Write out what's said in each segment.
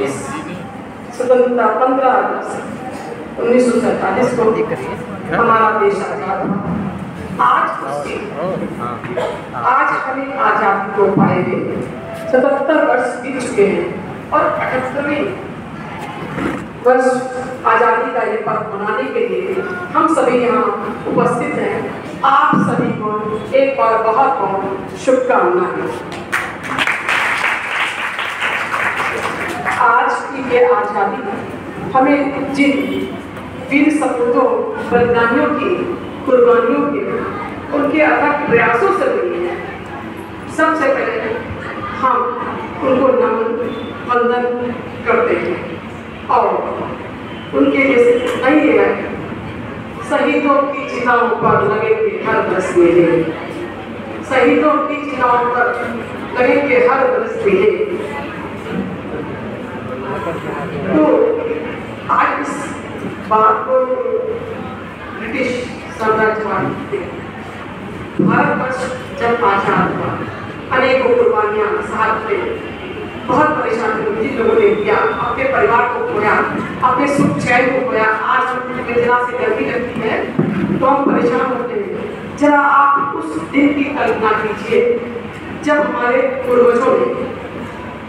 इस स्वतंत्रता 15 अगस्त 1947 को हमारा देश आजाद हुआ। आज हमें आजादी को पाए हुए 77 वर्ष बीत चुके हैं और 78वें वर्ष आजादी का ये पर्व मनाने के लिए हम सभी यहाँ उपस्थित हैं। आप सभी को एक बार बहुत बहुत शुभकामनाएं। आज की ये आजादी हमें जिन वीर सपूतों बलिदानियों की कुर्बानियों के उनके अथक प्रयासों से मिली है। सबसे पहले हम उनको नमन वंदन करते हैं और उनके जैसे नहीं है शहीदों की चिताओं पर लगेंगे हर बरस मेले, शहीदों की चिताओं पर लगेंगे हर बरस मेले। तो आज इस बात को ब्रिटिश साम्राज्यवाद भारतवर्ष जब आजाद हुआ अनेकों कुर्बानियां सहते बहुत परेशानी जिन लोगों ने किया, अपने परिवार को खोया, अपने सुख चैन को खोया। आज हम जरा से गर्मी लगती है तो हम परेशान होते हैं। जरा आप उस दिन की कल्पना कीजिए जब हमारे पूर्वजों ने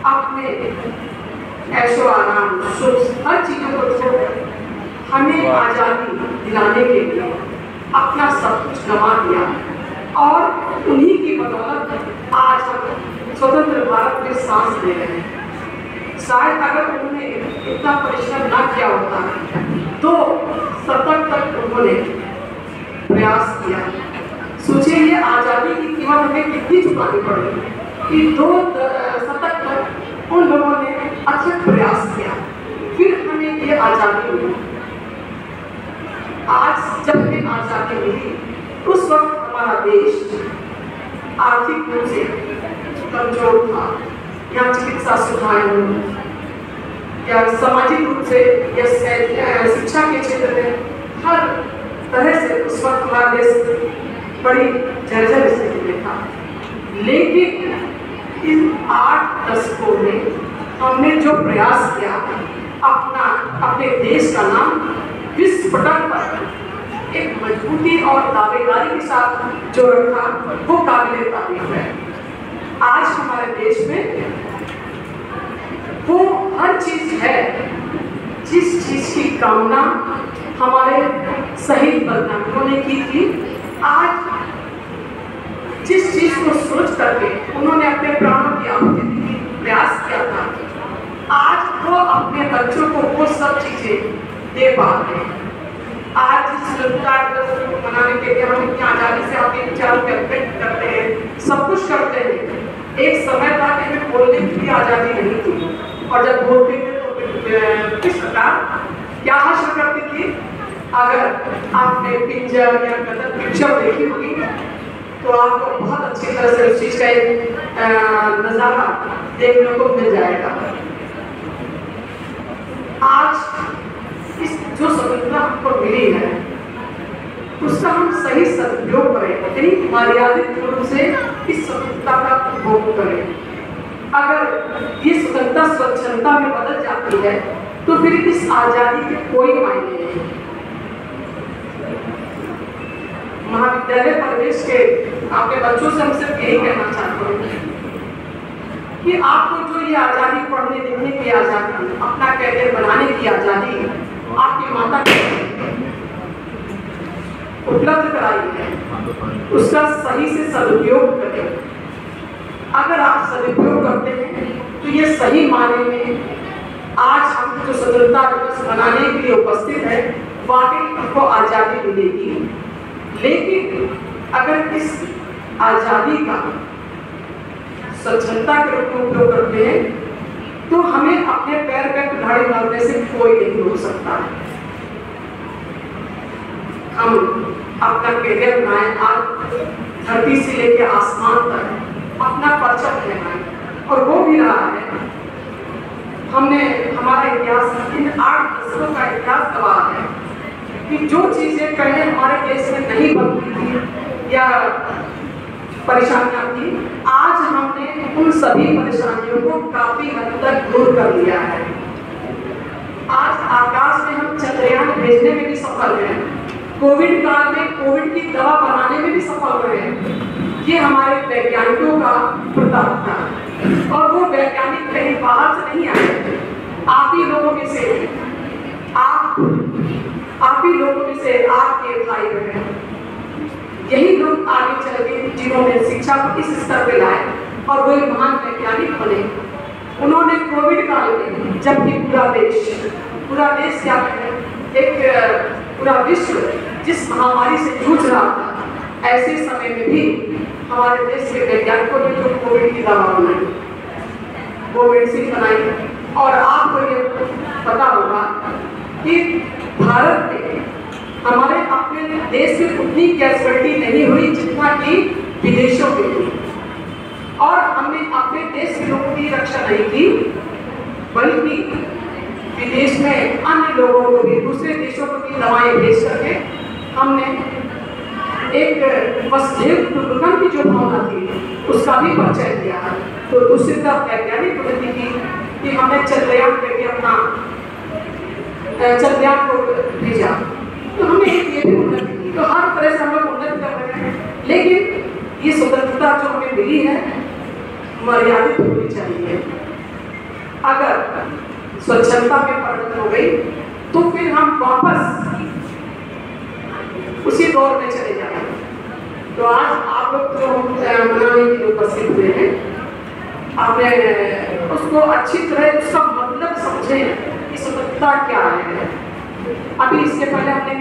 अपने ऐशो आराम सुख हर चीजों को छोड़कर हमें आजादी दिलाने के लिए अपना सब कुछ गंवा दिया और उन्हीं की बदौलत आज हम स्वतंत्र भारत में सांस ले रहे हैं। शायद अगर उन्होंने इतना परिश्रम ना किया होता तो शतक तक उन्होंने प्रयास किया। सोचिए ये आजादी की कीमत हमें कितनी चुकानी पड़ेगी कि 2 शतक तक उन लोगों ने अथक प्रयास किया, फिर हमें ये आजादी मिली। आज जब हमें आजादी मिली उस वक्त हमारा देश आर्थिक रूप से कमजोर था, या चिकित्सा सुविधाएं या सामाजिक रूप से या शिक्षा के क्षेत्र में हर तरह से उस वक्त हमारा देश बड़ी जर्जर स्थिति में था। लेकिन इन 8 दशकों में हमने जो प्रयास किया अपने देश का नाम विश्व पटल पर एक मजबूती और दावेदारी के साथ जो रखा वो काबिले तारीफ है। आज हमारे देश में वो हर चीज है जिस चीज की कामना हमारे शहीद बलिदानियों ने की थी। आज जिस चीज को सोच करके उन्होंने अपने प्राणों की आहुति देने की प्रयास किया था, आज वो अपने बच्चों को वो सब चीजें दे पा रहे हैं। आज इस स्वतंत्रता दिवस को मनाने के लिए हम इतनी आजादी से अपने विचारों को व्यक्त करते हैं, सब कुछ करते हैं। एक समय था कि हमें बोलने की भी आजादी नहीं थी और जब बोलते थे तो किस प्रकार क्या हासिल करती थी। अगर आपने पिंजर या गदर पिक्चर देखी होगी तो आपको बहुत अच्छी तरह से उस चीज का नजारा देखने को मिल जाएगा। आज इस जो स्वतंत्रता हमको मिली है उसका हम सही सदुपयोग करें, यानी मर्यादित रूप से इस स्वतंत्रता का उपभोग करें। अगर ये स्वतंत्रता स्वच्छंदता में बदल जाती है तो फिर इस आजादी के कोई मायने नहीं। महाविद्यालय परिवेश के आपके बच्चों से हम सिर्फ यही कहना चाहते हैं कि आपको जो ये आजादी पढ़ने लिखने की आजादी, अपना कैरियर बनाने की आजादी आपके माता उपलब्ध कराई है, उसका सही से सदुपयोग करें। अगर आप सदुपयोग करते हैं तो ये सही माने में आज हम जो स्वतंत्रता दिवस मनाने के लिए उपस्थित है वाकई हमको आजादी मिलेगी। लेकिन अगर इस आजादी का स्वच्छंदता के रूप में उपयोग करते हैं तो हमें अपने पैर पे कुल्हाड़ी मारने से कोई नहीं रोक सकता। हम अपना कैरियर बनाए, आज धरती से लेके आसमान तक अपना परचम फहराएं और वो भी रहा है। हमने हमारा इतिहास इन 8 दशकों का इतिहास गवाह है कि जो चीजें पहले हमारे देश में नहीं बनती थी या परेशानियां थी, आज हमने उन सभी परेशानियों को काफी हद तक दूर कर लिया है। आज आकाश में हम चंद्रयान भेजने में भी सफल हैं, कोविड काल में कोविड की दवा बनाने में भी सफल रहे हैं। ये हमारे वैज्ञानिकों का प्रताप था और वो वैज्ञानिक कहीं बाहर से नहीं आए, आप ही लोगों में से, आप ही लोगों में से आपके भाई बहन, यही लोग आगे चल के जिन्होंने शिक्षा को इस स्तर पे लाए और वो एक महान वैज्ञानिक बने। उन्होंने कोविड काल में, जबकि पूरा देश क्या है, एक पूरा विश्व जिस महामारी से जूझ रहा था, ऐसे समय में भी हमारे देश के वैज्ञानिकों ने जो कोविड की दवा बनाई, वो मेडिसिन बनाई। और आपको ये पता होगा कि भारत में हमारे अपने देश में उतनी कैजुअलिटी नहीं हुई जितना कि विदेशों में हुई, और हमने अपने देश के लोगों की रक्षा नहीं की, बल्कि विदेश में अन्य लोगों को भी, दूसरे देशों को भी दवाएं भेज करके हमने एक वसुधैव कुटुंबकम की जो भावना थी उसका भी परिचय दिया। तो दूसरी तरफ वैज्ञानिक प्रगति की कि हमने चंद्रयान करके अपना चंद्रयान को भेजा, तो हमने ये भी उन्नति की। तो हर तरह से हम लोग उन्नति कर रहे हैं, लेकिन ये स्वतंत्रता जो हमें मिली है मर्यादित होनी चाहिए। अगर स्वच्छता में परिणत हो गई तो फिर हम वापस उसी दौर में चले जाएंगे। तो आज आप लोग जो मनाने के लिए उपस्थित हुए हैं, आपने उसको अच्छी तरह उसका मतलब समझे कि स्वतंत्रता क्या है। अभी इसके पहले हमने